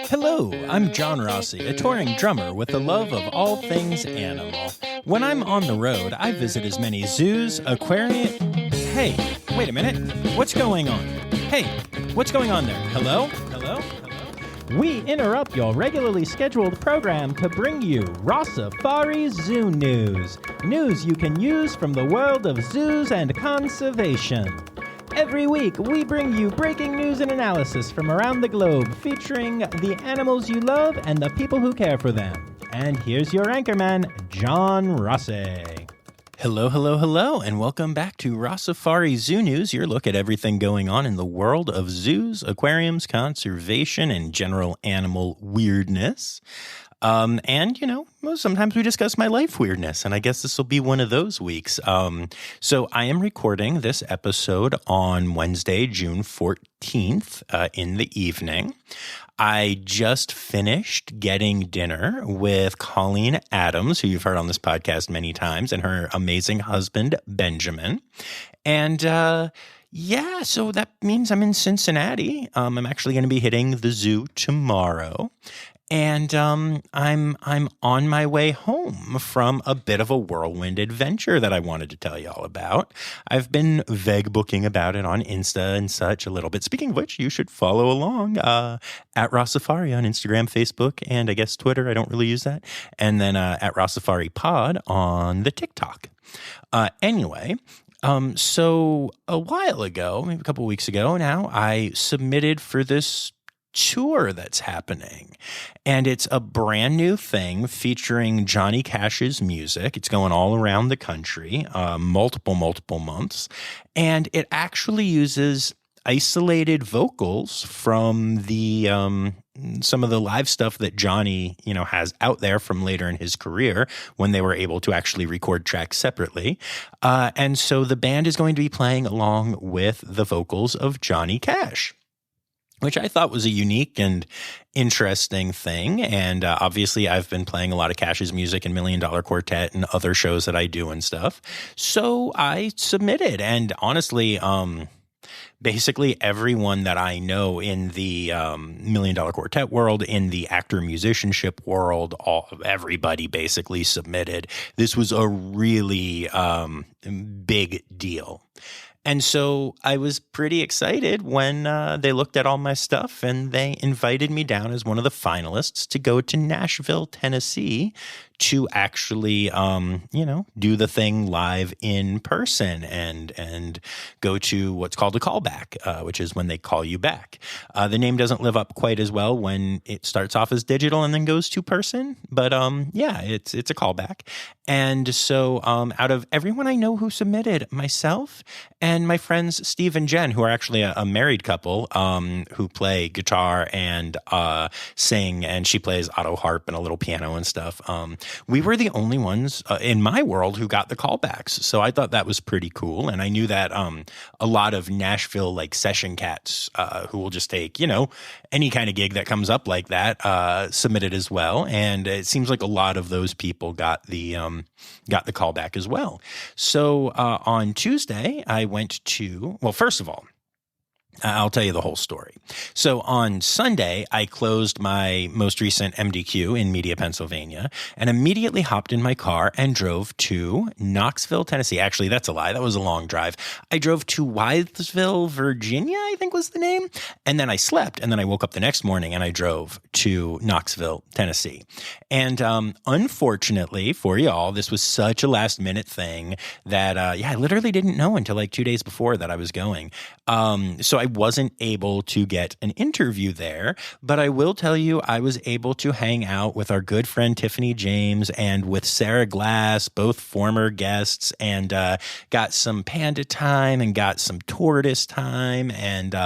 Hello, I'm John Rossi, a touring drummer with a love of all things animal. When I'm on the road, I visit as many zoos, aquariums... Hey, wait a minute. What's going on? Hey, what's going on there? Hello? Hello? Hello? We interrupt your regularly scheduled program to bring you Rossifari Zoo news. News you can use from the world of zoos and conservation. Every week, we bring you breaking news and analysis from around the globe, featuring the animals you love and the people who care for them. And here's your anchorman, John Rossi. Hello, hello, hello, and welcome back to Rossifari Zoo News, your look at everything going on in the world of zoos, aquariums, conservation, and general animal weirdness. And, you know, sometimes we discuss my life weirdness, and I guess this will be one of those weeks. So I am recording this episode on Wednesday, June 14th, in the evening. I just finished getting dinner with Colleen Adams, who you've heard on this podcast many times, and her amazing husband, Benjamin. And, yeah, so that means I'm in Cincinnati. I'm actually going to be hitting the zoo tomorrow. And I'm on my way home from a bit of a whirlwind adventure that I wanted to tell you all about. I've been vague booking about it on Insta and such a little bit. Speaking of which, you should follow along at Rossifari on Instagram, Facebook, and I guess Twitter. I don't really use that. And then at Rossifari Pod on the TikTok. Anyway. So a while ago, maybe a couple weeks ago now, I submitted for this tour that's happening, and it's a brand new thing featuring Johnny Cash's music. It's going all around the country, multiple months, and it actually uses isolated vocals from the some of the live stuff that Johnny, has out there from later in his career when they were able to actually record tracks separately. And so the band is going to be playing along with the vocals of Johnny Cash, which I thought was a unique and interesting thing. And obviously, I've been playing a lot of Cash's music and $1 Million Quartet and other shows that I do and stuff. So I submitted. And honestly, basically everyone that I know in the $1 Million Quartet world, in the actor-musicianship world, everybody basically submitted. This was a really big deal. And so I was pretty excited when they looked at all my stuff and they invited me down as one of the finalists to go to Nashville, Tennessee to actually, do the thing live in person and go to what's called a callback, which is when they call you back. The name doesn't live up quite as well when it starts off as digital and then goes to person. But it's a callback. And so out of everyone I know who submitted, myself and my friends Steve and Jen, who are actually a married couple who play guitar and sing, and she plays auto harp and a little piano and stuff. We were the only ones in my world who got the callbacks. So I thought that was pretty cool. And I knew that a lot of Nashville session cats who will just take, any kind of gig that comes up like that submitted as well. And it seems like a lot of those people got the callback as well. So on Tuesday, I went to, well, first of all, I'll tell you the whole story. So on Sunday, I closed my most recent MDQ in Media, Pennsylvania, and immediately hopped in my car and drove to Knoxville, Tennessee. Actually, that's a lie. That was a long drive. I drove to Wytheville, Virginia, I think was the name. And then I slept, and then I woke up the next morning and I drove to Knoxville, Tennessee. And unfortunately for y'all, this was such a last minute thing that, I literally didn't know until 2 days before that I was going. So I wasn't able to get an interview there, but I will tell you I was able to hang out with our good friend Tiffany James and with Sarah Glass, both former guests, and got some panda time and got some tortoise time and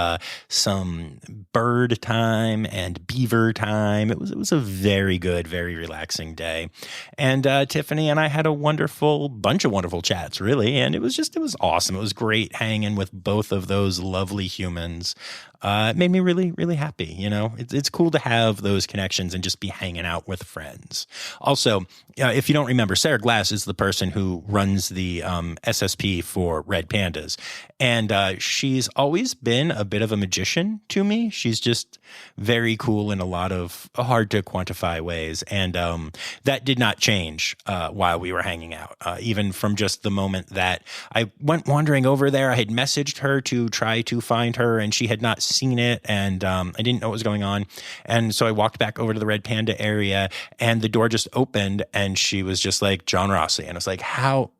some bird time and beaver time. It was a very good, very relaxing day. And Tiffany and I had a bunch of wonderful chats, really, and it was awesome. It was great hanging with both of those lovely humans. It made me really, really happy. It's cool to have those connections and just be hanging out with friends. Also, if you don't remember, Sarah Glass is the person who runs the SSP for Red Pandas. And she's always been a bit of a magician to me. She's just very cool in a lot of hard to quantify ways. And that did not change while we were hanging out. Even from just the moment that I went wandering over there, I had messaged her to try to find her, and she had not seen it. And I didn't know what was going on. And so I walked back over to the Red Panda area, and the door just opened, and she was just like, John Rossi. And I was like, how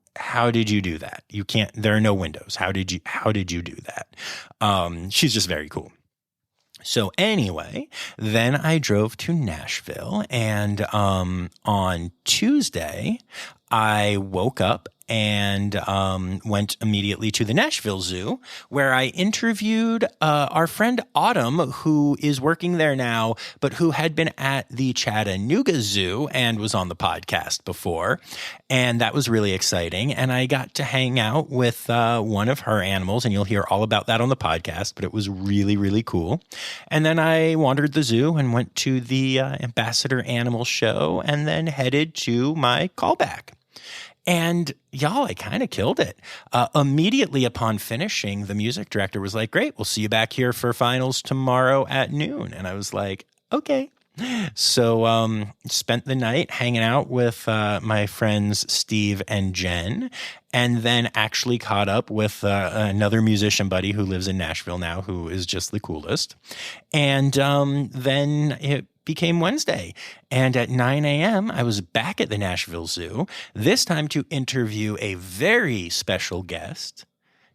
did you do that? You can't, there are no windows. How did you do that? She's just very cool. So anyway, then I drove to Nashville, and on Tuesday, I woke up and went immediately to the Nashville Zoo, where I interviewed our friend Autumn, who is working there now, but who had been at the Chattanooga Zoo and was on the podcast before. And that was really exciting. And I got to hang out with one of her animals, and you'll hear all about that on the podcast, but it was really, really cool. And then I wandered the zoo and went to the Ambassador Animal Show, and then headed to my callback. And y'all, I kind of killed it. Immediately upon finishing, the music director was like, great, we'll see you back here for finals tomorrow at noon. And I was like, okay. So spent the night hanging out with my friends Steve and Jen, and then actually caught up with another musician buddy who lives in Nashville now, who is just the coolest. And then it became Wednesday. And at 9 a.m., I was back at the Nashville Zoo, this time to interview a very special guest.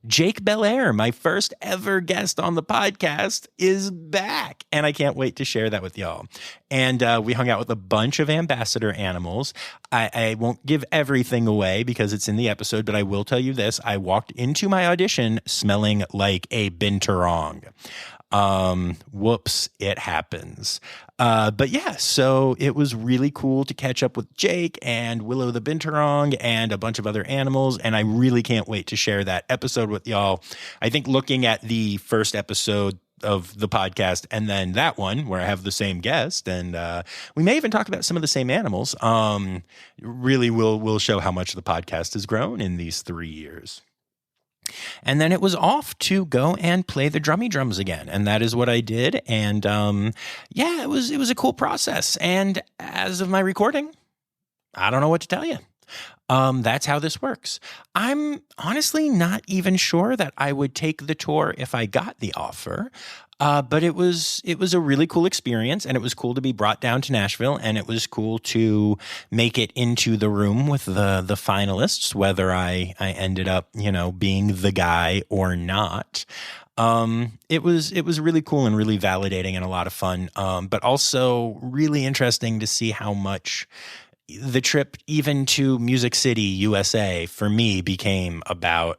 Jake Belair, my first ever guest on the podcast, is back. And I can't wait to share that with y'all. And we hung out with a bunch of ambassador animals. I won't give everything away because it's in the episode, but I will tell you this. I walked into my audition smelling like a binturong. Whoops, it happens. But yeah, so it was really cool to catch up with Jake and Willow the Binturong and a bunch of other animals. And I really can't wait to share that episode with y'all. I think looking at the first episode of the podcast and then that one where I have the same guest, and we may even talk about some of the same animals, really will show how much the podcast has grown in these 3 years. And then it was off to go and play the drummy drums again. And that is what I did. And yeah, it was a cool process. And as of my recording, I don't know what to tell you. That's how this works. I'm honestly not even sure that I would take the tour if I got the offer. But it was a really cool experience, and it was cool to be brought down to Nashville, and it was cool to make it into the room with the finalists, whether I ended up, being the guy or not. It was really cool and really validating and a lot of fun. But also really interesting to see how much the trip even to Music City, USA, for me became about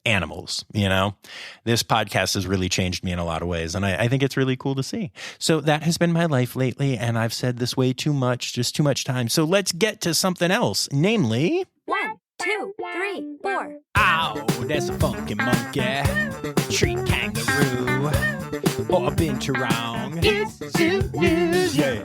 animals. This podcast has really changed me in a lot of ways, and I think it's really cool to see. So that has been my life lately, and I've said this way too much, just too much time. So let's get to something else, namely 1, 2, 3, 4. Ow, that's a funky monkey, tree kangaroo, or a binturong. It's zoo news. Yeah.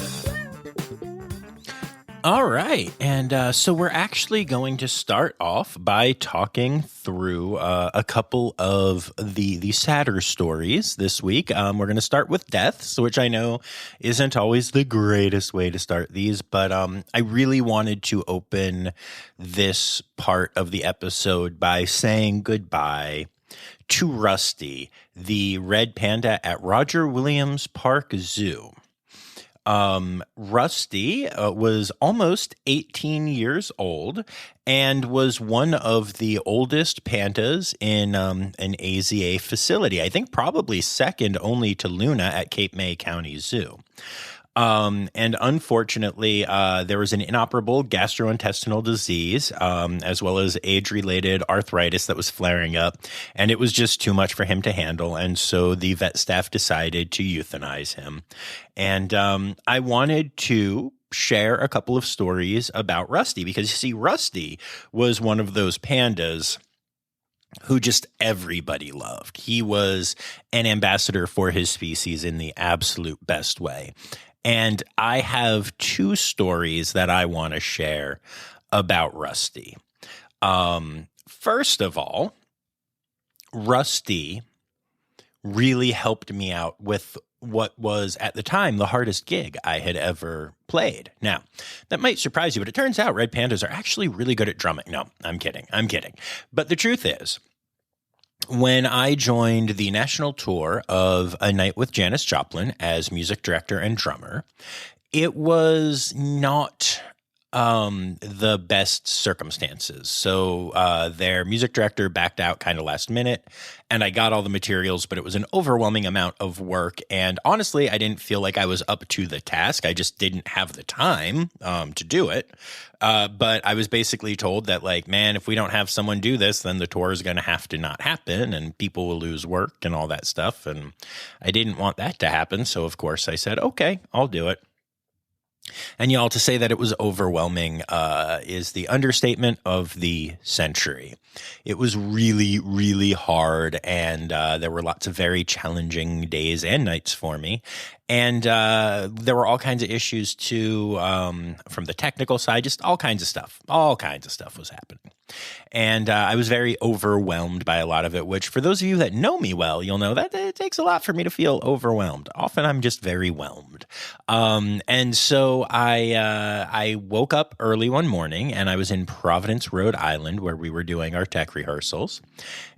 All right. And so we're actually going to start off by talking through a couple of the sadder stories this week. We're going to start with deaths, which I know isn't always the greatest way to start these, but I really wanted to open this part of the episode by saying goodbye to Rusty, the red panda at Roger Williams Park Zoo. Rusty was almost 18 years old and was one of the oldest pandas in an AZA facility. I think probably second only to Luna at Cape May County Zoo. And unfortunately, there was an inoperable gastrointestinal disease, as well as age-related arthritis that was flaring up, and it was just too much for him to handle. And so the vet staff decided to euthanize him. And I wanted to share a couple of stories about Rusty because, you see, Rusty was one of those pandas who just everybody loved. He was an ambassador for his species in the absolute best way. And I have two stories that I want to share about Rusty. First of all, Rusty really helped me out with what was at the time the hardest gig I had ever played. Now, that might surprise you, but it turns out red pandas are actually really good at drumming. No, I'm kidding. But the truth is, when I joined the national tour of A Night with Janis Joplin as music director and drummer, it was not the best circumstances. So their music director backed out kind of last minute, and I got all the materials, but it was an overwhelming amount of work. And honestly, I didn't feel like I was up to the task. I just didn't have the time to do it. But I was basically told that, like, man, if we don't have someone do this, then the tour is going to have to not happen and people will lose work and all that stuff. And I didn't want that to happen. So, of course, I said, okay, I'll do it. And y'all, to say that it was overwhelming is the understatement of the century. It was really, really hard, and there were lots of very challenging days and nights for me. And there were all kinds of issues, too, from the technical side, just all kinds of stuff. All kinds of stuff was happening. And I was very overwhelmed by a lot of it, which for those of you that know me well, you'll know that it takes a lot for me to feel overwhelmed. Often I'm just very whelmed. And so I woke up early one morning and I was in Providence, Rhode Island, where we were doing our tech rehearsals.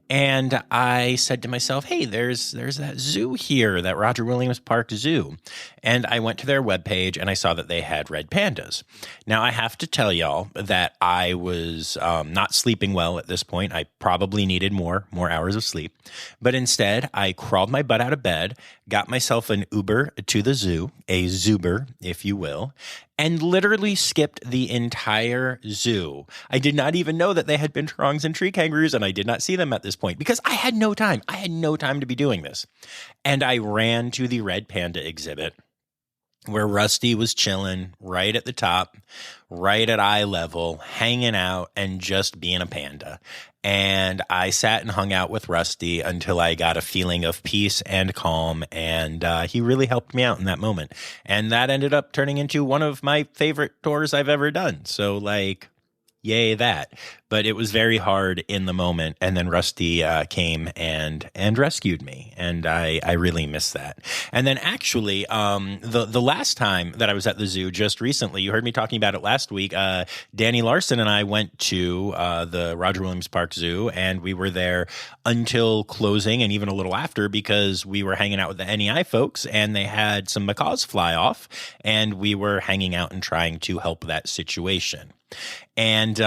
And I said to myself, hey, there's that zoo here, that Roger Williams Park Zoo. And I went to their webpage and I saw that they had red pandas. Now, I have to tell y'all that I was not sleeping well at this point. I probably needed more hours of sleep. But instead, I crawled my butt out of bed, got myself an Uber to the zoo, a Zuber, if you will, and literally skipped the entire zoo. I did not even know that they had binturongs and tree kangaroos, and I did not see them at this point because I had no time. I had no time to be doing this. And I ran to the red panda exhibit where Rusty was chilling right at the top, right at eye level, hanging out and just being a panda. And I sat and hung out with Rusty until I got a feeling of peace and calm, and he really helped me out in that moment. And that ended up turning into one of my favorite tours I've ever done. So, like, yay that. But it was very hard in the moment, and then Rusty came and rescued me, and I really miss that. And then actually, the last time that I was at the zoo just recently, you heard me talking about it last week, Danny Larson and I went to the Roger Williams Park Zoo, and we were there until closing and even a little after because we were hanging out with the NEI folks, and they had some macaws fly off, and we were hanging out and trying to help that situation. And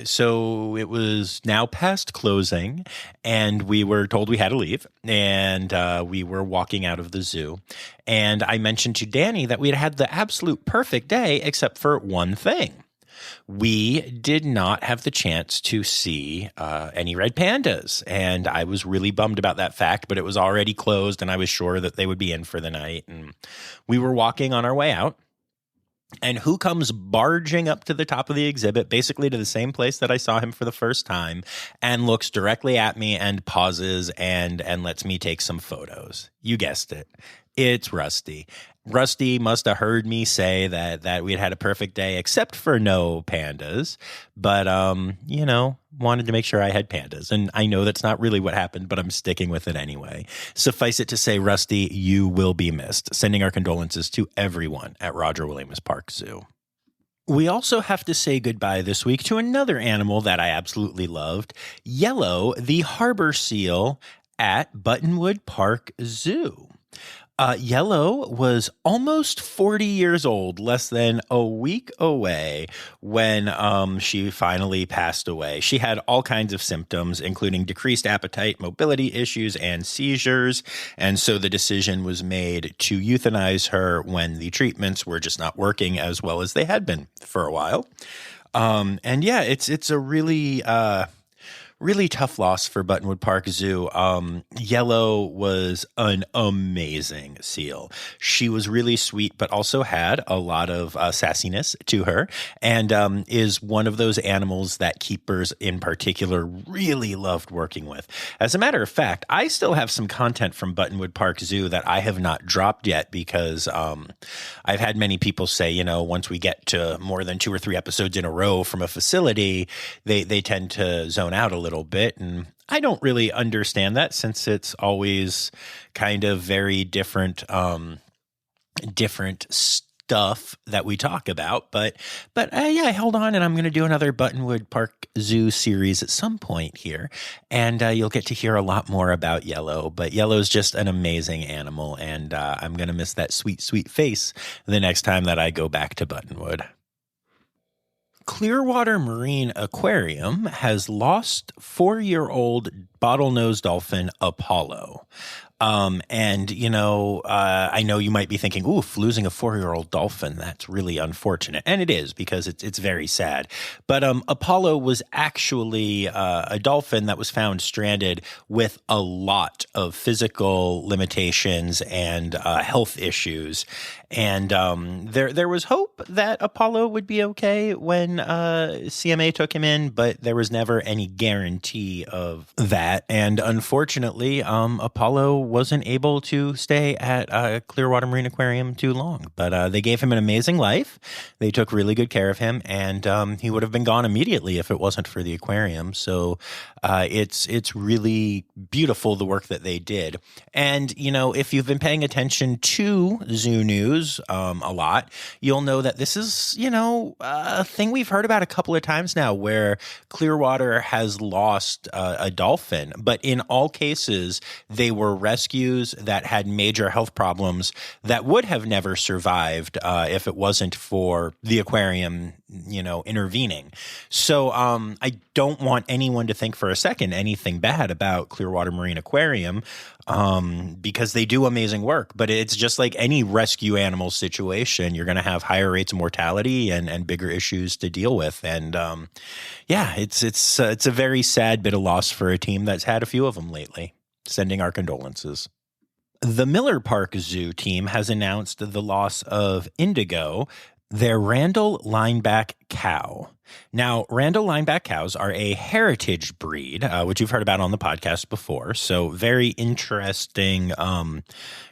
so it was now past closing, and we were told we had to leave, and we were walking out of the zoo. And I mentioned to Danny that we had had the absolute perfect day, except for one thing. We did not have the chance to see any red pandas, and I was really bummed about that fact, but it was already closed, and I was sure that they would be in for the night. And we were walking on our way out. And who comes barging up to the top of the exhibit, basically to the same place that I saw him for the first time, and looks directly at me and pauses and lets me take some photos? You guessed it. It's Rusty. Rusty must have heard me say that we'd had a perfect day, except for no pandas. But, wanted to make sure I had pandas. And I know that's not really what happened, but I'm sticking with it anyway. Suffice it to say, Rusty, you will be missed. Sending our condolences to everyone at Roger Williams Park Zoo. We also have to say goodbye this week to another animal that I absolutely loved, Yellow, the harbor seal at Buttonwood Park Zoo. Yellow was almost 40 years old, less than a week away when she finally passed away. She had all kinds of symptoms, including decreased appetite, mobility issues, and seizures. And so the decision was made to euthanize her when the treatments were just not working as well as they had been for a while. And yeah, it's a really Really tough loss for Buttonwood Park Zoo. Yellow was an amazing seal. She was really sweet, but also had a lot of sassiness to her, and is one of those animals that keepers in particular really loved working with. As a matter of fact, I still have some content from Buttonwood Park Zoo that I have not dropped yet because I've had many people say, once we get to more than 2 or 3 episodes in a row from a facility, they tend to zone out a little bit, and I don't really understand that since it's always kind of very different stuff that we talk about, but yeah, hold on, and I'm going to do another Buttonwood Park Zoo series at some point here, and you'll get to hear a lot more about Yellow. But Yellow's just an amazing animal, and I'm going to miss that sweet, sweet face the next time that I go back to Buttonwood. Clearwater Marine Aquarium has lost 4-year-old bottlenose dolphin Apollo. I know you might be thinking, oof, losing a 4-year-old dolphin, that's really unfortunate. And it is, because it's very sad. But Apollo was actually a dolphin that was found stranded with a lot of physical limitations and health issues. And there was hope that Apollo would be okay when CMA took him in, but there was never any guarantee of that. And unfortunately, Apollo wasn't able to stay at Clearwater Marine Aquarium too long. But they gave him an amazing life. They took really good care of him, and he would have been gone immediately if it wasn't for the aquarium. So it's really beautiful, the work that they did. And, if you've been paying attention to zoo news a lot, you'll know that this is, a thing we've heard about a couple of times now, where Clearwater has lost a dolphin. But in all cases, they were rescues that had major health problems that would have never survived if it wasn't for the aquarium, intervening. So I don't want anyone to think for a second anything bad about Clearwater Marine Aquarium, because they do amazing work. But it's just like any rescue animal situation, you're going to have higher rates of mortality and bigger issues to deal with. And it's a very sad bit of loss for a team that's had a few of them lately. Sending our condolences. The Miller Park Zoo team has announced the loss of Indigo, their Randall lineback cow. Now, Randall lineback cows are a heritage breed, which you've heard about on the podcast before. So very interesting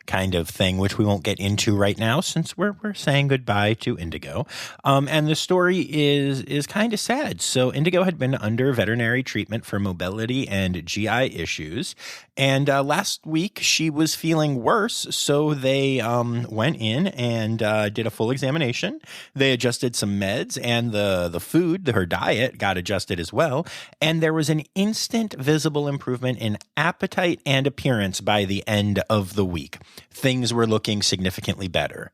kind of thing, which we won't get into right now since we're saying goodbye to Indigo. And the story is kind of sad. So Indigo had been under veterinary treatment for mobility and GI issues. And last week she was feeling worse. So they went in and did a full examination. They adjusted some meds, and the food, her diet, got adjusted as well. And there was an instant visible improvement in appetite and appearance by the end of the week. Things were looking significantly better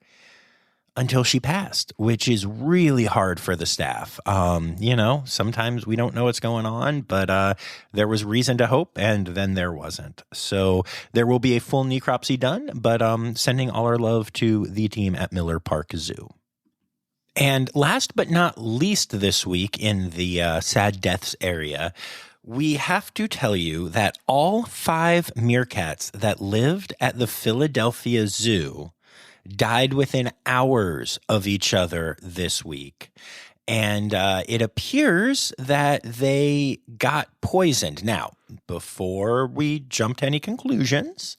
until she passed, which is really hard for the staff. Sometimes we don't know what's going on, but there was reason to hope, and then there wasn't. So there will be a full necropsy done, but sending all our love to the team at Miller Park Zoo. And last but not least this week in the sad deaths area, we have to tell you that all 5 meerkats that lived at the Philadelphia Zoo died within hours of each other this week. And it appears that they got poisoned. Now, before we jump to any conclusions,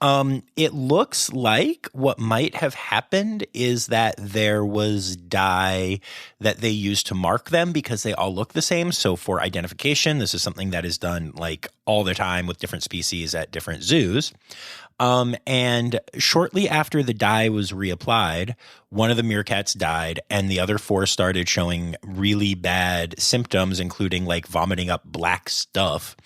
it looks like what might have happened is that there was dye that they used to mark them because they all look the same. So for identification, this is something that is done like all the time with different species at different zoos. And shortly after the dye was reapplied, one of the meerkats died, and the other 4 started showing really bad symptoms, including like vomiting up black stuff.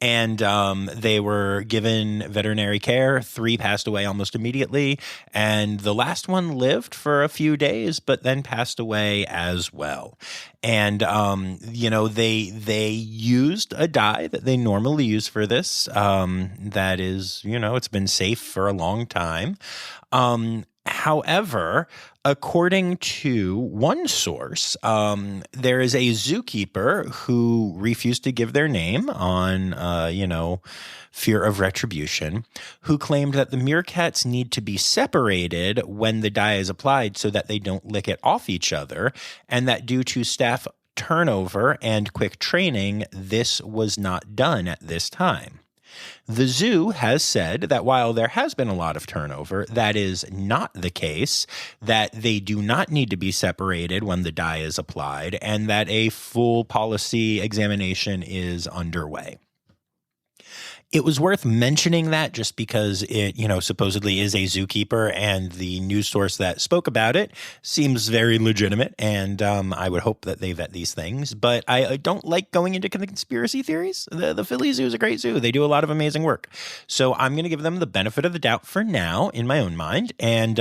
And they were given veterinary care. 3 passed away almost immediately, and the last one lived for a few days, but then passed away as well. And they used a dye that they normally use for this. That is, it's been safe for a long time. However, according to one source, there is a zookeeper who refused to give their name on, fear of retribution, who claimed that the meerkats need to be separated when the dye is applied so that they don't lick it off each other, and that due to staff turnover and quick training, this was not done at this time. The zoo has said that while there has been a lot of turnover, that is not the case, that they do not need to be separated when the dye is applied, and that a full policy examination is underway. It was worth mentioning that just because it, supposedly is a zookeeper, and the news source that spoke about it seems very legitimate, and I would hope that they vet these things. But I don't like going into conspiracy theories. The Philly Zoo is a great zoo. They do a lot of amazing work. So I'm going to give them the benefit of the doubt for now in my own mind. And,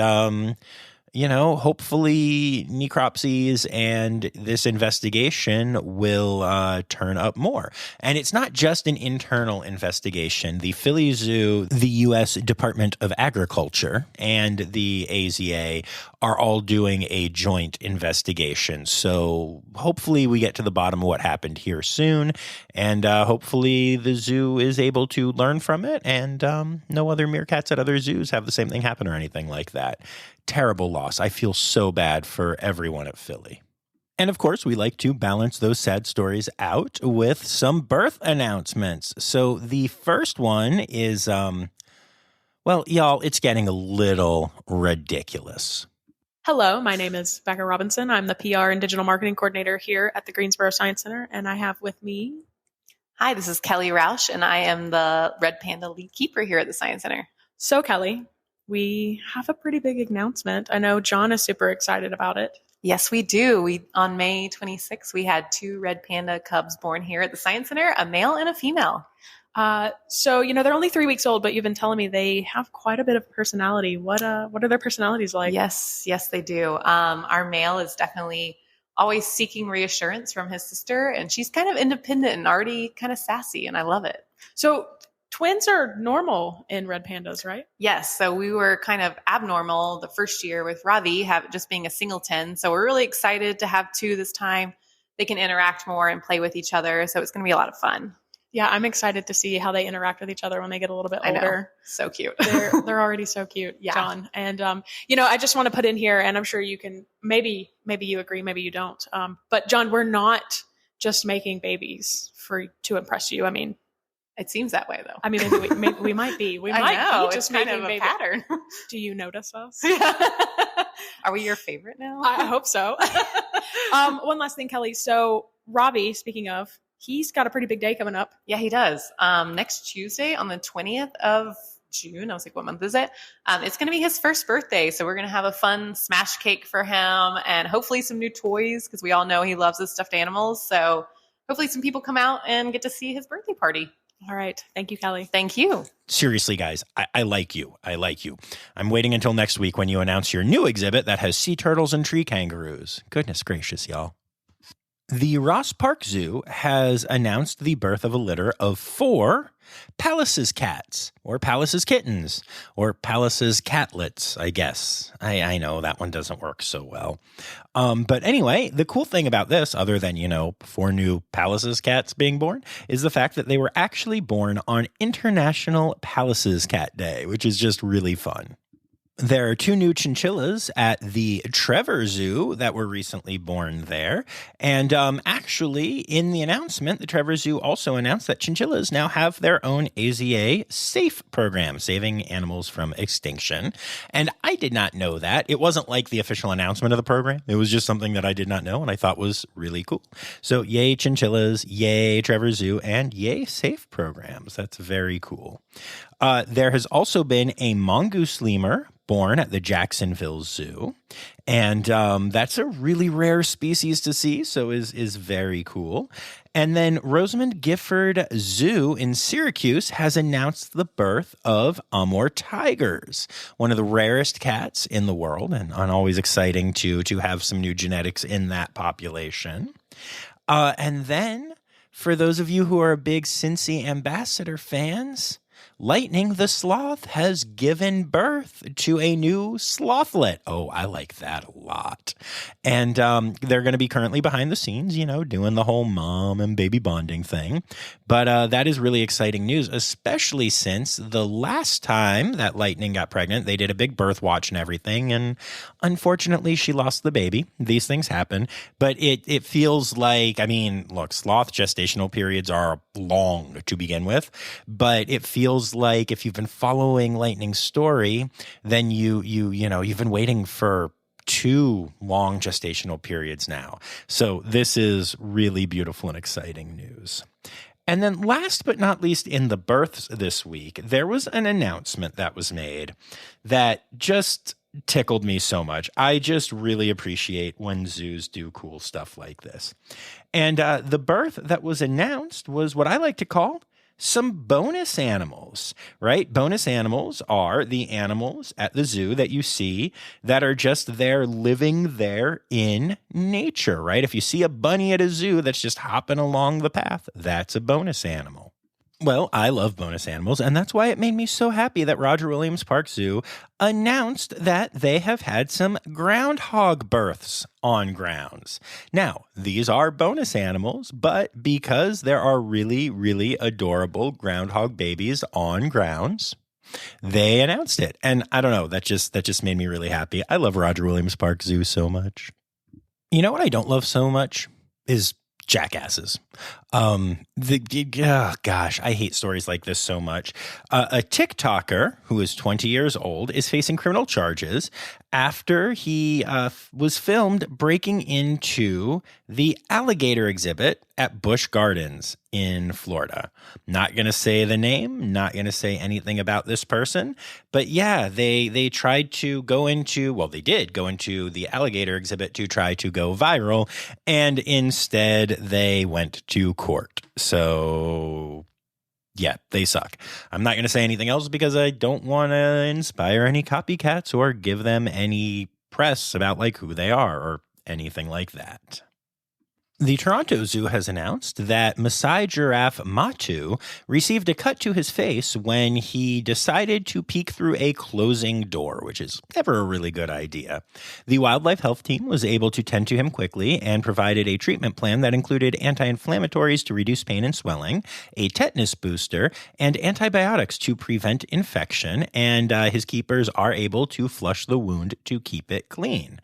hopefully necropsies and this investigation will turn up more. And it's not just an internal investigation. The Philly Zoo, the U.S. Department of Agriculture, and the AZA are all doing a joint investigation. So hopefully we get to the bottom of what happened here soon. And hopefully the zoo is able to learn from it, and no other meerkats at other zoos have the same thing happen or anything like that. Terrible loss. I feel so bad for everyone at Philly. And of course, we like to balance those sad stories out with some birth announcements. So the first one is, y'all, it's getting a little ridiculous. Hello, my name is Bekah Robinson. I'm the PR and digital marketing coordinator here at the Greensboro Science Center, and I have with me... Hi, this is Kelly Roush, and I am the red panda lead keeper here at the Science Center. So, Kelly, we have a pretty big announcement. I know John is super excited about it. Yes, we do. On May 26th, we had 2 red panda cubs born here at the Science Center, a male and a female. So, they're only 3 weeks old, but you've been telling me they have quite a bit of personality. What are their personalities like? Yes, they do. Our male is definitely always seeking reassurance from his sister, and she's kind of independent and already kind of sassy, and I love it. So twins are normal in red pandas, right? Yes. So we were kind of abnormal the first year with Ravi just being a singleton. So we're really excited to have 2 this time. They can interact more and play with each other. So it's going to be a lot of fun. Yeah, I'm excited to see how they interact with each other when they get a little bit older. I know. So cute. They're already so cute, yeah. John. And, I just want to put in here, and I'm sure you can, maybe you agree, maybe you don't. But John, we're not just making babies to impress you. I mean, it seems that way, though. I mean, maybe we might be. We might be just kind making of a pattern. Do you notice us? Are we your favorite now? I hope so. One last thing, Kelly. So Robbie, speaking of, he's got a pretty big day coming up. Yeah, he does. Next Tuesday on the 20th of June. I was like, what month is it? It's going to be his first birthday. So we're going to have a fun smash cake for him and hopefully some new toys because we all know he loves his stuffed animals. So hopefully some people come out and get to see his birthday party. All right. Thank you, Kelly. Thank you. Seriously, guys, I like you. I like you. I'm waiting until next week when you announce your new exhibit that has sea turtles and tree kangaroos. Goodness gracious, y'all. The Ross Park Zoo has announced the birth of a litter of 4 Pallas's cats, or Pallas's kittens, or Pallas's catlets, I guess. I know that one doesn't work so well. But anyway, the cool thing about this, other than, 4 new Pallas's cats being born, is the fact that they were actually born on International Pallas's Cat Day, which is just really fun. There are 2 new chinchillas at the Trevor Zoo that were recently born there. And actually, in the announcement, the Trevor Zoo also announced that chinchillas now have their own AZA SAFE program, Saving Animals from Extinction. And I did not know that. It wasn't like the official announcement of the program. It was just something that I did not know and I thought was really cool. So yay chinchillas, yay Trevor Zoo, and yay SAFE programs. That's very cool. There has also been a mongoose lemur born at the Jacksonville Zoo. And that's a really rare species to see, so is very cool. And then Rosamond Gifford Zoo in Syracuse has announced the birth of Amur tigers, one of the rarest cats in the world, and always exciting to have some new genetics in that population. And then, for those of you who are big Cincy Ambassador fans, Lightning the sloth has given birth to a new slothlet. Oh, I like that a lot. And they're going to be currently behind the scenes, doing the whole mom and baby bonding thing. But that is really exciting news, especially since the last time that Lightning got pregnant, they did a big birth watch and everything. And unfortunately, she lost the baby. These things happen. But it feels like, look, sloth gestational periods are long to begin with. But it feels like if you've been following Lightning's story, then you've been waiting for 2 long gestational periods now. So this is really beautiful and exciting news. And then last but not least in the births this week, there was an announcement that was made that just tickled me so much. I just really appreciate when zoos do cool stuff like this. And the birth that was announced was what I like to call some bonus animals, right? Bonus animals are the animals at the zoo that you see that are just there living there in nature, right? If you see a bunny at a zoo that's just hopping along the path, that's a bonus animal. Well, I love bonus animals, and that's why it made me so happy that Roger Williams Park Zoo announced that they have had some groundhog births on grounds. Now, these are bonus animals, but because there are really, really adorable groundhog babies on grounds, they announced it. And I don't know, that just made me really happy. I love Roger Williams Park Zoo so much. You know what I don't love so much is jackasses. I hate stories like this so much. A TikToker who is 20 years old is facing criminal charges after he was filmed breaking into the alligator exhibit at Busch Gardens in Florida. Not going to say the name, not going to say anything about this person, but yeah, they tried to go into, well, they did go into the alligator exhibit to try to go viral, and instead they went to court. So yeah, they suck. I'm not going to say anything else because I don't want to inspire any copycats or give them any press about like who they are or anything like that. The Toronto Zoo has announced that Maasai giraffe Matu received a cut to his face when he decided to peek through a closing door, which is never a really good idea. The wildlife health team was able to tend to him quickly and provided a treatment plan that included anti-inflammatories to reduce pain and swelling, a tetanus booster, and antibiotics to prevent infection, and his keepers are able to flush the wound to keep it clean.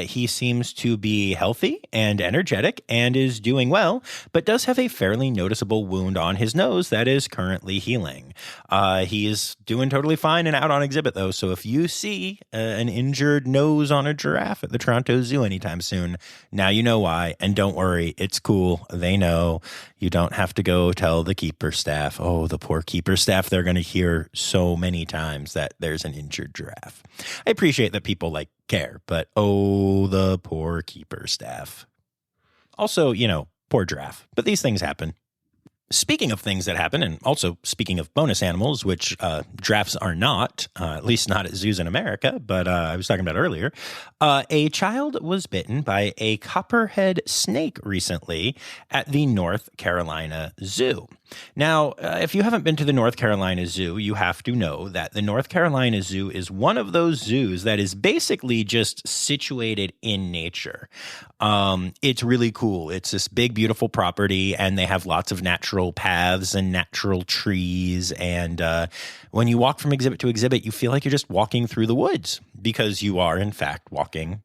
He seems to be healthy and energetic and is doing well, but does have a fairly noticeable wound on his nose that is currently healing. He is doing totally fine and out on exhibit, though, so if you see an injured nose on a giraffe at the Toronto Zoo anytime soon, now you know why, and don't worry, it's cool. They know. You don't have to go tell the keeper staff. Oh, the poor keeper staff, they're going to hear so many times that there's an injured giraffe. I appreciate that people care, but oh, the poor keeper staff. Also, poor giraffe, but these things happen. Speaking of things that happen, and also speaking of bonus animals, which giraffes are not, at least not at zoos in America, but I was talking about earlier, a child was bitten by a copperhead snake recently at the North Carolina Zoo. Now, if you haven't been to the North Carolina Zoo, you have to know that the North Carolina Zoo is one of those zoos that is basically just situated in nature. It's really cool. It's this big, beautiful property, and they have lots of natural paths and natural trees. And when you walk from exhibit to exhibit, you feel like you're just walking through the woods because you are, in fact, walking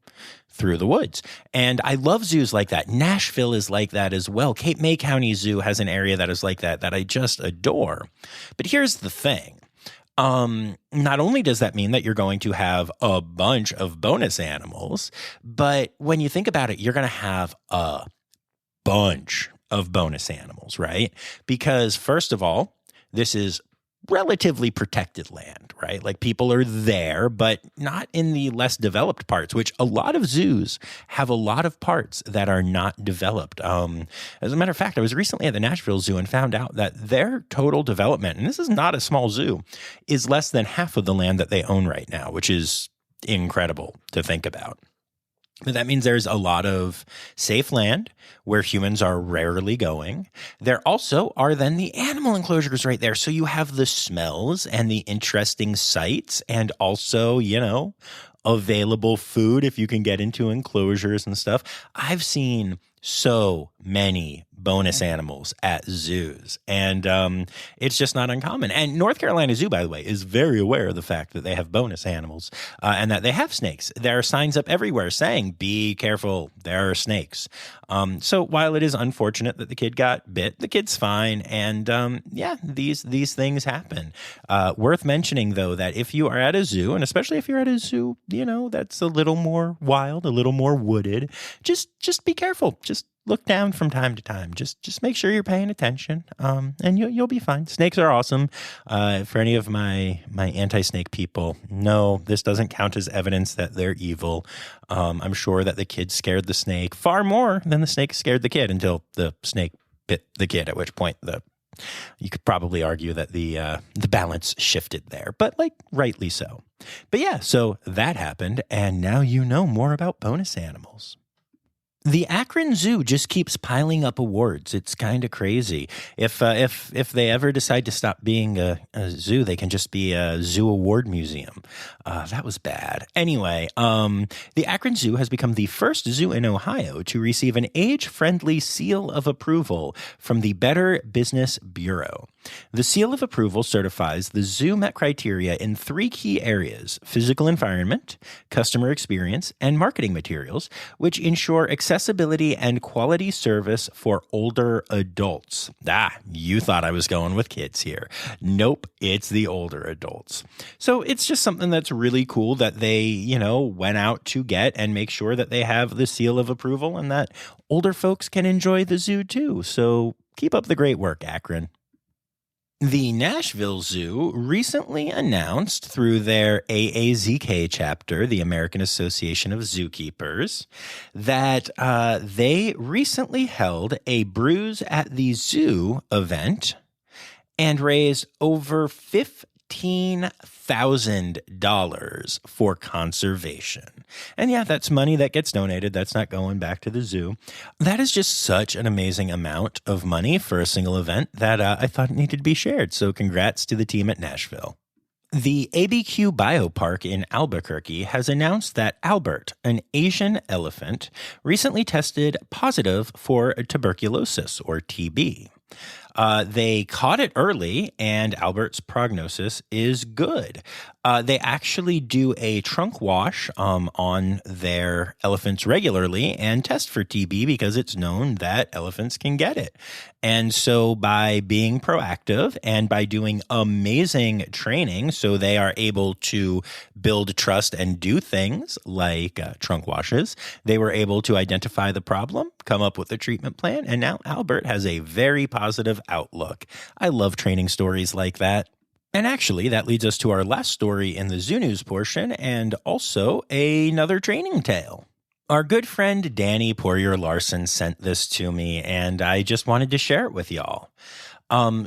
through the woods. And I love zoos like that. Nashville is like that as well. Cape May County Zoo has an area that is like that I just adore. But here's the thing. Not only does that mean that you're going to have a bunch of bonus animals, but when you think about it, you're going to have a bunch of bonus animals, right? Because first of all, this is relatively protected land, right? Like people are there, but not in the less developed parts, which a lot of zoos have a lot of parts that are not developed. As a matter of fact, I was recently at the Nashville Zoo and found out that their total development, and this is not a small zoo, is less than half of the land that they own right now, which is incredible to think about. But that means there's a lot of safe land where humans are rarely going. There also are then the animal enclosures right there. So you have the smells and the interesting sights and also, available food if you can get into enclosures and stuff. I've seen so many bonus animals at zoos, and it's just not uncommon. And North Carolina Zoo, by the way, is very aware of the fact that they have bonus animals and that they have snakes. There are signs up everywhere saying, be careful, there are snakes. So while it is unfortunate that the kid got bit, the kid's fine. And these things happen. Worth mentioning, though, that if you are at a zoo, and especially if you're at a zoo, that's a little more wild, a little more wooded, just be careful. Just look down from time to time. Just make sure you're paying attention, and you'll be fine. Snakes are awesome. For any of my anti-snake people, no, this doesn't count as evidence that they're evil. I'm sure that the kid scared the snake far more than the snake scared the kid until the snake bit the kid, at which point you could probably argue that the balance shifted there, but rightly so. But yeah, so that happened, and now you know more about bonus animals. The Akron Zoo just keeps piling up awards. It's kind of crazy. If they ever decide to stop being a zoo, they can just be a zoo award museum. That was bad. Anyway, the Akron Zoo has become the first zoo in Ohio to receive an age-friendly seal of approval from the Better Business Bureau. The seal of approval certifies the zoo met criteria in 3 key areas: physical environment, customer experience, and marketing materials, which ensure accessibility and quality service for older adults. You thought I was going with kids here. Nope, it's the older adults. So it's just something that's really cool that they, went out to get and make sure that they have the seal of approval and that older folks can enjoy the zoo too. So keep up the great work, Akron. The Nashville Zoo recently announced through their AAZK chapter, the American Association of Zookeepers, that they recently held a Brews at the Zoo event and raised over $15,000 for conservation. And yeah, that's money that gets donated. That's not going back to the zoo. That is just such an amazing amount of money for a single event that I thought it needed to be shared. So congrats to the team at Nashville. The ABQ Biopark in Albuquerque has announced that Albert, an Asian elephant, recently tested positive for tuberculosis, or TB. They caught it early, and Albert's prognosis is good. They actually do a trunk wash on their elephants regularly and test for TB because it's known that elephants can get it. And so by being proactive and by doing amazing training, so they are able to build trust and do things like trunk washes, they were able to identify the problem, come up with a treatment plan, and now Albert has a very positive outlook. I love training stories like that. And actually, that leads us to our last story in the Zoo News portion, and also another training tale. Our good friend Danny Poirier-Larson sent this to me, and I just wanted to share it with y'all.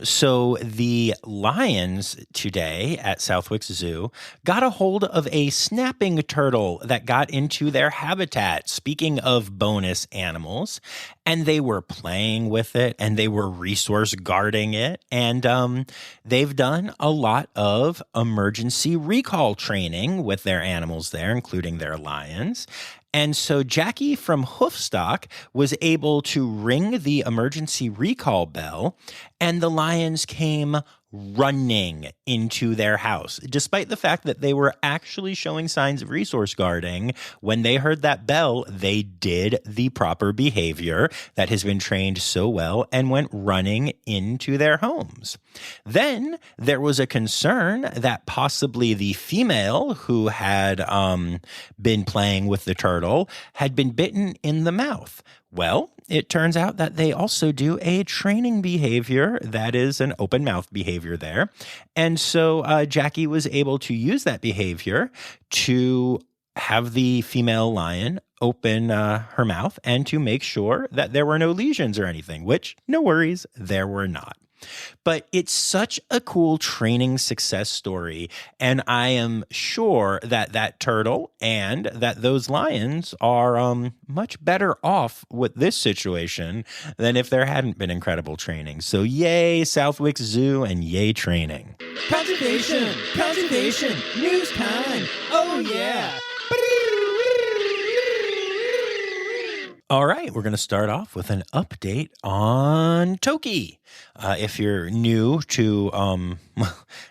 So the lions today at Southwick Zoo got a hold of a snapping turtle that got into their habitat. Speaking of bonus animals, and they were playing with it and they were resource guarding it. And they've done a lot of emergency recall training with their animals there, including their lions. And so Jackie from Hoofstock was able to ring the emergency recall bell, and the lions came running into their house. Despite the fact that they were actually showing signs of resource guarding, when they heard that bell, they did the proper behavior that has been trained so well and went running into their homes. Then there was a concern that possibly the female who had been playing with the turtle had been bitten in the mouth. Well, it turns out that they also do a training behavior that is an open mouth behavior there. And so Jackie was able to use that behavior to have the female lion open her mouth and to make sure that there were no lesions or anything, which, no worries, there were not. But it's such a cool training success story, and I am sure that that turtle and that those lions are much better off with this situation than if there hadn't been incredible training. So yay, Southwick Zoo, and yay, training. Conservation! Conservation! News time! Oh yeah! All right, we're going to start off with an update on Toki. If you're new to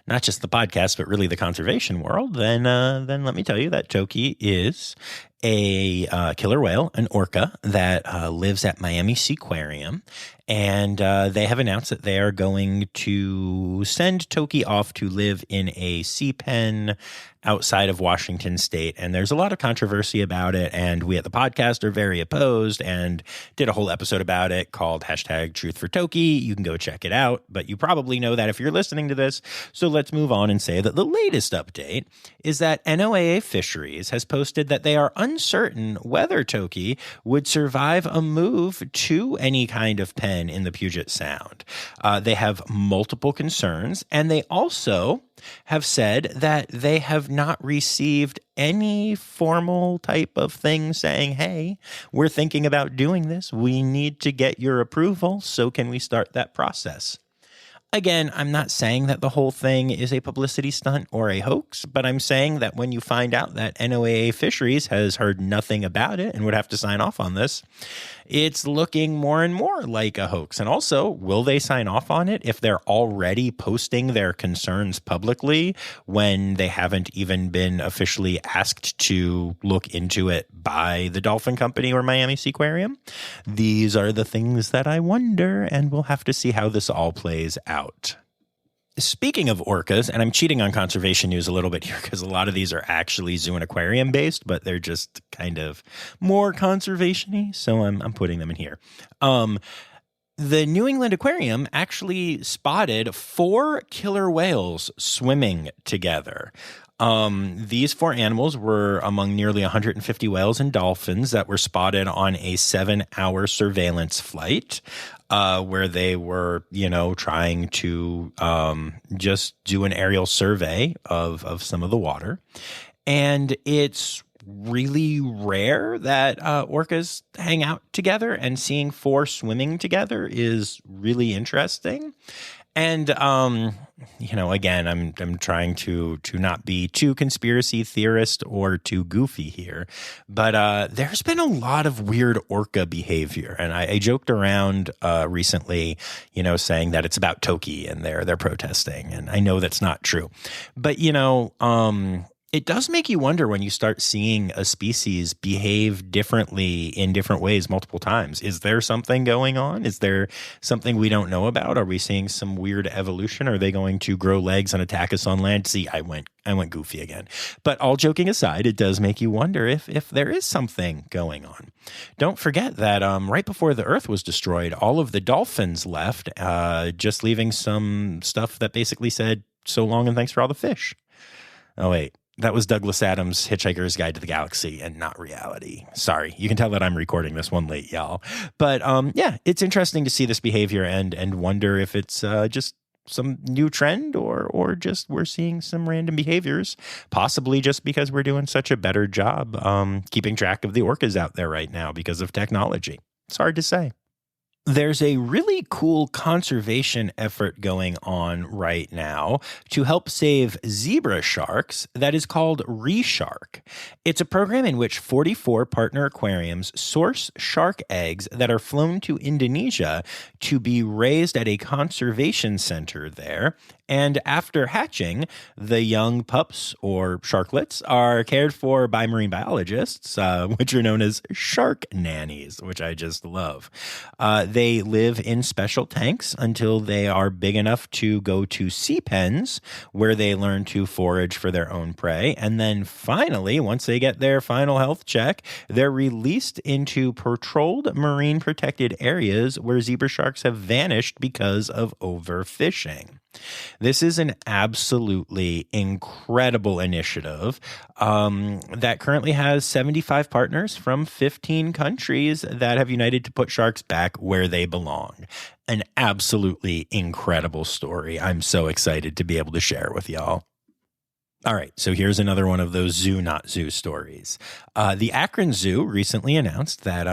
not just the podcast, but really the conservation world, then let me tell you that Toki is a killer whale, an orca that lives at Miami Seaquarium. And they have announced that they are going to send Toki off to live in a sea pen outside of Washington State. And there's a lot of controversy about it. And we at the podcast are very opposed and did a whole episode about it called #TruthForToki. You can go check it out. But you probably know that if you're listening to this. So let's move on and say that the latest update is that NOAA Fisheries has posted that they are uncertain whether Toki would survive a move to any kind of pen in the Puget Sound. They have multiple concerns, and they also have said that they have not received any formal type of thing saying, hey, we're thinking about doing this. We need to get your approval. So can we start that process? Again, I'm not saying that the whole thing is a publicity stunt or a hoax, but I'm saying that when you find out that NOAA Fisheries has heard nothing about it and would have to sign off on this, it's looking more and more like a hoax. And also, will they sign off on it if they're already posting their concerns publicly when they haven't even been officially asked to look into it by the Dolphin Company or Miami Seaquarium? These are the things that I wonder, and we'll have to see how this all plays out. Speaking of orcas, and I'm cheating on conservation news a little bit here because a lot of these are actually zoo and aquarium based, but they're just kind of more conservation-y, so I'm putting them in here. The New England Aquarium actually spotted 4 killer whales swimming together. These 4 animals were among nearly 150 whales and dolphins that were spotted on a 7-hour surveillance flight, where they were, trying to just do an aerial survey of some of the water. And it's really rare that orcas hang out together, and seeing 4 swimming together is really interesting. And, again, I'm trying to not be too conspiracy theorist or too goofy here, but there's been a lot of weird orca behavior. And I joked around recently, saying that it's about Toki and they're protesting. And I know that's not true. But, it does make you wonder when you start seeing a species behave differently in different ways multiple times. Is there something going on? Is there something we don't know about? Are we seeing some weird evolution? Are they going to grow legs and attack us on land? See, I went goofy again. But all joking aside, it does make you wonder if there is something going on. Don't forget that right before the Earth was destroyed, all of the dolphins left, just leaving some stuff that basically said, so long and thanks for all the fish. Oh, wait. That was Douglas Adams' Hitchhiker's Guide to the Galaxy and not reality. Sorry. You can tell that I'm recording this one late, y'all. But yeah, it's interesting to see this behavior and wonder if it's just some new trend or just we're seeing some random behaviors, possibly just because we're doing such a better job keeping track of the orcas out there right now because of technology. It's hard to say. There's a really cool conservation effort going on right now to help save zebra sharks that is called ReShark. It's a program in which 44 partner aquariums source shark eggs that are flown to Indonesia to be raised at a conservation center there. And after hatching, the young pups or sharklets are cared for by marine biologists, which are known as shark nannies, which I just love. They live in special tanks until they are big enough to go to sea pens where they learn to forage for their own prey. And then finally, once they get their final health check, they're released into patrolled marine protected areas where zebra sharks have vanished because of overfishing. This is an absolutely incredible initiative that currently has 75 partners from 15 countries that have united to put sharks back where they belong. An absolutely incredible story. I'm so excited to be able to share with y'all. All right, so here's another one of those zoo, not zoo stories. The Akron Zoo recently announced that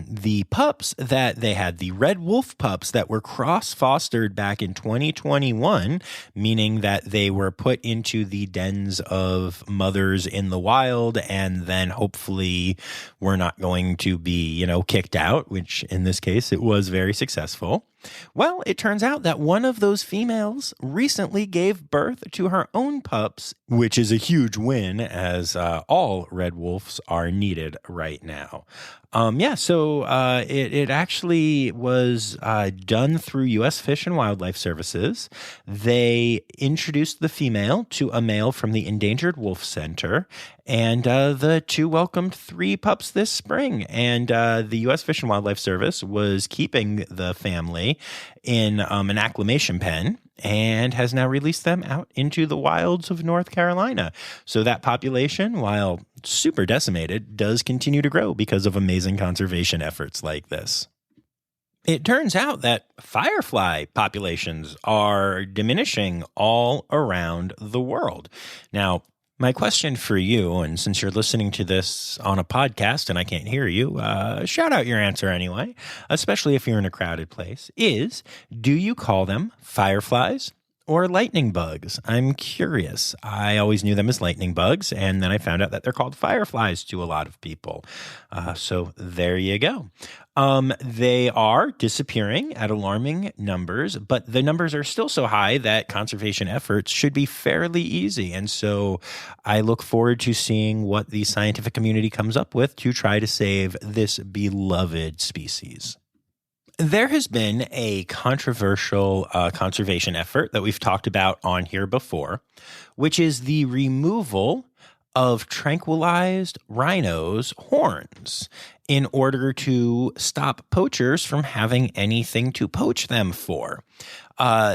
the pups that they had, the red wolf pups that were cross-fostered back in 2021, meaning that they were put into the dens of mothers in the wild and then hopefully were not going to be, kicked out, which in this case it was very successful. Well, it turns out that one of those females recently gave birth to her own pups, which is a huge win as all red wolves are needed right now. It actually was done through U.S. Fish and Wildlife Services. They introduced the female to a male from the Endangered Wolf Center, and the two welcomed 3 pups this spring. And the U.S. Fish and Wildlife Service was keeping the family in an acclimation pen and has now released them out into the wilds of North Carolina. So that population, while super decimated, does continue to grow because of amazing conservation efforts like this. It turns out that firefly populations are diminishing all around the world. Now, my question for you, and since you're listening to this on a podcast and I can't hear you, shout out your answer anyway, especially if you're in a crowded place, is do you call them fireflies or lightning bugs? I'm curious. I always knew them as lightning bugs, and then I found out that they're called fireflies to a lot of people. So there you go. They are disappearing at alarming numbers, but the numbers are still so high that conservation efforts should be fairly easy. And so I look forward to seeing what the scientific community comes up with to try to save this beloved species. There has been a controversial conservation effort that we've talked about on here before, which is the removal of tranquilized rhinos' horns in order to stop poachers from having anything to poach them for.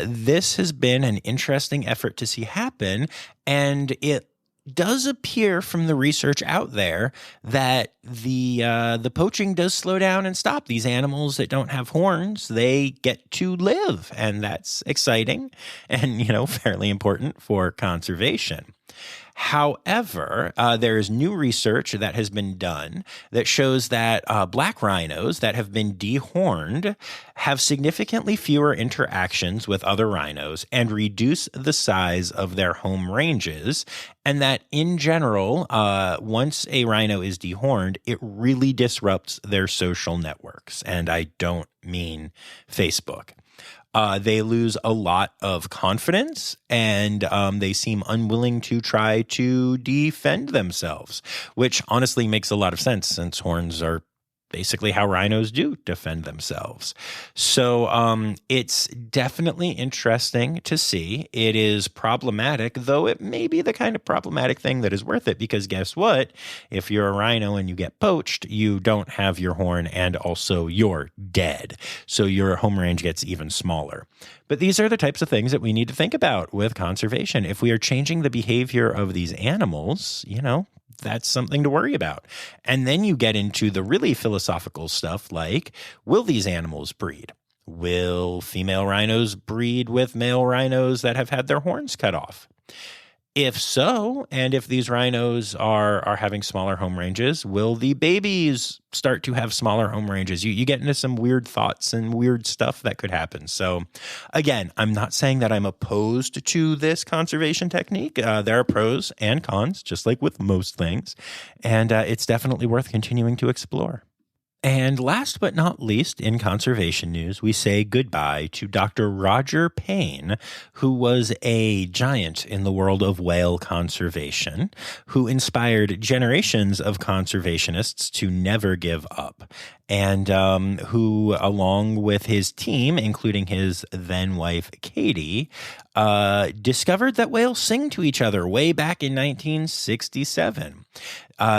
This has been an interesting effort to see happen, and it does appear from the research out there that the poaching does slow down and stop. These animals that don't have horns, they get to live, and that's exciting and, fairly important for conservation. However, there is new research that has been done that shows that black rhinos that have been dehorned have significantly fewer interactions with other rhinos and reduce the size of their home ranges, and that in general, once a rhino is dehorned, it really disrupts their social networks. And I don't mean Facebook. They lose a lot of confidence, and they seem unwilling to try to defend themselves, which honestly makes a lot of sense since horns are basically how rhinos do defend themselves. So it's definitely interesting to see. It is problematic, though it may be the kind of problematic thing that is worth it, because guess what? If you're a rhino and you get poached, you don't have your horn and also you're dead. So your home range gets even smaller. But these are the types of things that we need to think about with conservation. If we are changing the behavior of these animals, that's something to worry about. And then you get into the really philosophical stuff like, will these animals breed? Will female rhinos breed with male rhinos that have had their horns cut off? If so, and if these rhinos are having smaller home ranges, will the babies start to have smaller home ranges? You get into some weird thoughts and weird stuff that could happen. So again, I'm not saying that I'm opposed to this conservation technique. There are pros and cons, just like with most things. And it's definitely worth continuing to explore. And last but not least, in conservation news, we say goodbye to Dr. Roger Payne, who was a giant in the world of whale conservation, who inspired generations of conservationists to never give up, and who, along with his team, including his then-wife Katie, discovered that whales sing to each other way back in 1967.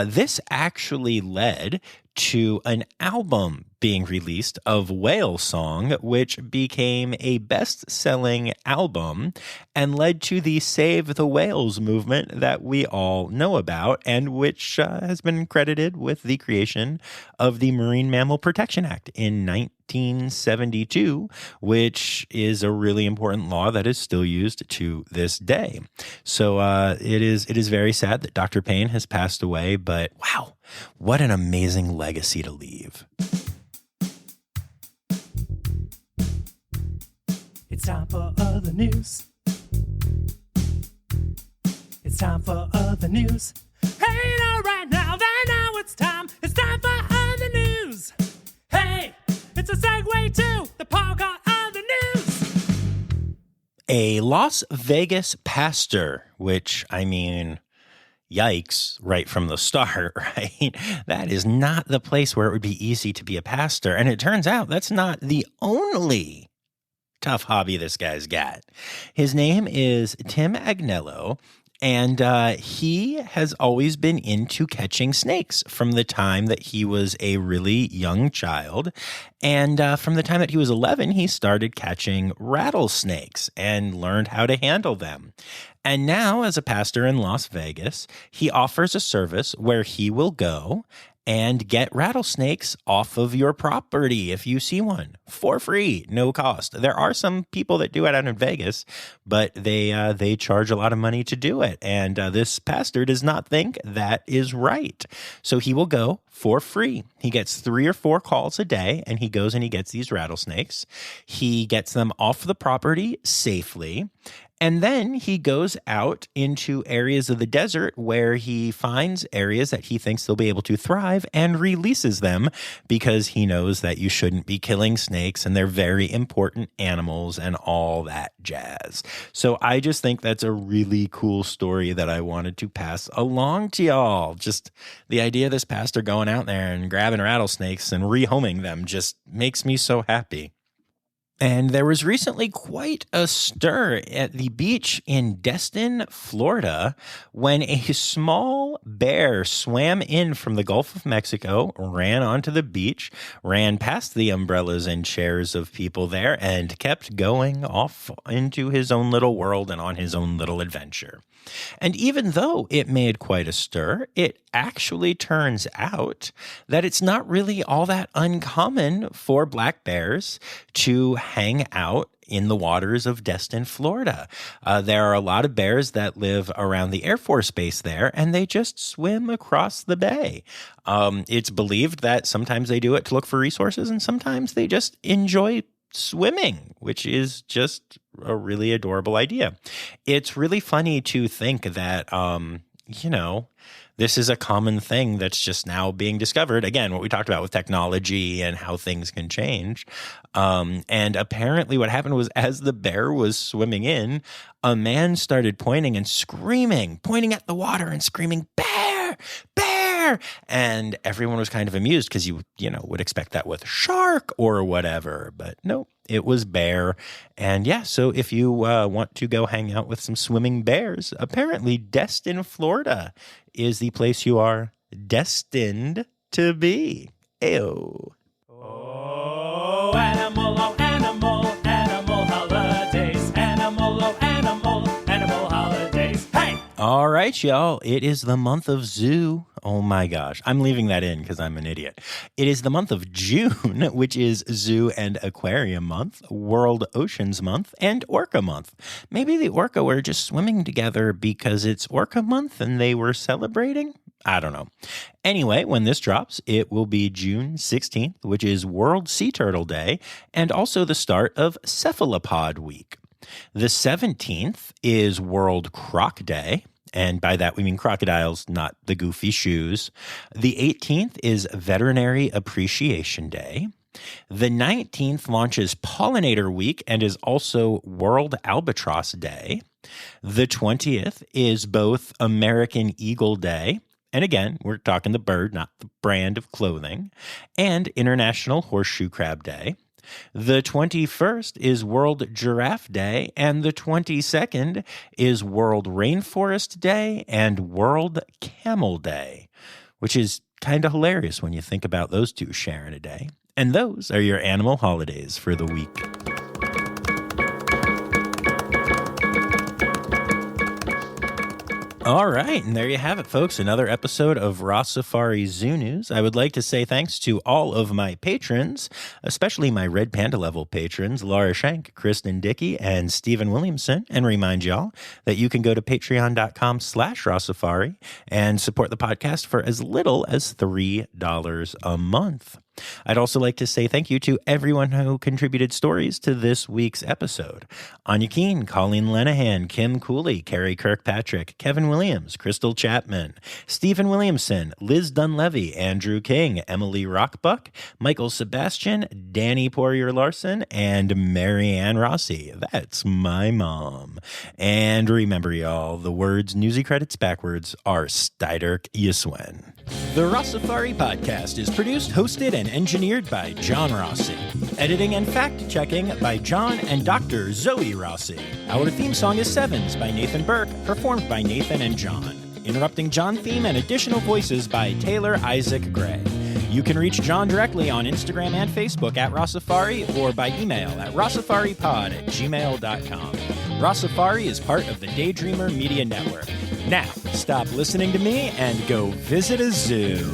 This actually led to an album being released of Whale Song, which became a best-selling album and led to the Save the Whales movement that we all know about, and which has been credited with the creation of the Marine Mammal Protection Act in 1972, which is a really important law that is still used to this day. So it is very sad that Dr. Payne has passed away, but wow, what an amazing legacy to leave. It's time for other news. It's time for other news. Hey, now, right now, now it's time. It's time for other news. Hey, it's a segue to the part called other news. A Las Vegas pastor, which, I mean, yikes, right from the start, right? That is not the place where it would be easy to be a pastor. And it turns out that's not the only tough hobby this guy's got. His name is Tim Agnello, and he has always been into catching snakes from the time that he was a really young child. And from the time that he was 11, he started catching rattlesnakes and learned how to handle them. And now, as a pastor in Las Vegas, he offers a service where he will go and get rattlesnakes off of your property if you see one, for free, no cost. There are some people that do it out in Vegas, but they charge a lot of money to do it. And this pastor does not think that is right. So he will go for free. He gets 3 or 4 calls a day, and he goes and he gets these rattlesnakes. He gets them off the property safely. And then he goes out into areas of the desert where he finds areas that he thinks they'll be able to thrive and releases them, because he knows that you shouldn't be killing snakes and they're very important animals and all that jazz. So I just think that's a really cool story that I wanted to pass along to y'all. Just the idea of this pastor going out there and grabbing rattlesnakes and rehoming them just makes me so happy. And there was recently quite a stir at the beach in Destin, Florida, when a small bear swam in from the Gulf of Mexico, ran onto the beach, ran past the umbrellas and chairs of people there, and kept going off into his own little world and on his own little adventure. And even though it made quite a stir, it actually turns out that it's not really all that uncommon for black bears to hang out in the waters of Destin, Florida. There are a lot of bears that live around the Air Force Base there, and they just swim across the bay. It's believed that sometimes they do it to look for resources, and sometimes they just enjoy swimming, which is just a really adorable idea. It's really funny to think that, this is a common thing that's just now being discovered. Again, what we talked about with technology and how things can change. And apparently what happened was, as the bear was swimming in, a man started pointing and screaming, pointing at the water and screaming, "Bear! Bear!" And everyone was kind of amused, because you would expect that with shark or whatever. But no, it was bear. And yeah, so if you want to go hang out with some swimming bears, apparently Destin, Florida is the place you are destined to be. Ew. Oh, animal holidays. Animal holidays. Hey! All right, y'all. It is the month of Zoo. Oh my gosh. I'm leaving that in because I'm an idiot. It is the month of June, which is Zoo and Aquarium Month, World Oceans Month, and Orca Month. Maybe the orca were just swimming together because it's Orca Month and they were celebrating? I don't know. Anyway, when this drops, it will be June 16th, which is World Sea Turtle Day, and also the start of Cephalopod Week. The 17th is World Croc Day. And by that, we mean crocodiles, not the goofy shoes. The 18th is Veterinary Appreciation Day. The 19th launches Pollinator Week and is also World Albatross Day. The 20th is both American Eagle Day, and again, we're talking the bird, not the brand of clothing, and International Horseshoe Crab Day. The 21st is World Giraffe Day, and the 22nd is World Rainforest Day and World Camel Day, which is kind of hilarious when you think about those two sharing a day. And those are your animal holidays for the week. All right, and there you have it, folks. Another episode of Rossifari Zoo News. I would like to say thanks to all of my patrons, especially my Red Panda level patrons, Laura Schenk, Kristen Dickey, and Stephen Williamson, and remind y'all that you can go to patreon.com/Rossifari and support the podcast for as little as $3 a month. I'd also like to say thank you to everyone who contributed stories to this week's episode. Anya Keene, Colleen Lenahan, Kim Cooley, Carrie Kirkpatrick, Kevin Williams, Crystal Chapman, Stephen Williamson, Liz Dunlevy, Andrew King, Emily Rockbuck, Michael Sebastian, Danny Poirier-Larson, and Marianne Rossi. That's my mom. And remember, y'all, the words Newsy credits backwards are Steiderk Yiswen. The Rossifari podcast is produced, hosted, and engineered by John Rossi. Editing and fact-checking by John and Dr. Zoe Rossi. Our theme song is Sevens by Nathan Burke, performed by Nathan and John. Interrupting John theme and additional voices by Taylor Isaac Gray. You can reach John directly on Instagram and Facebook at Rossifari or by email at rossifaripod@gmail.com. Rossifari is part of the Daydreamer Media Network. Now, stop listening to me and go visit a zoo.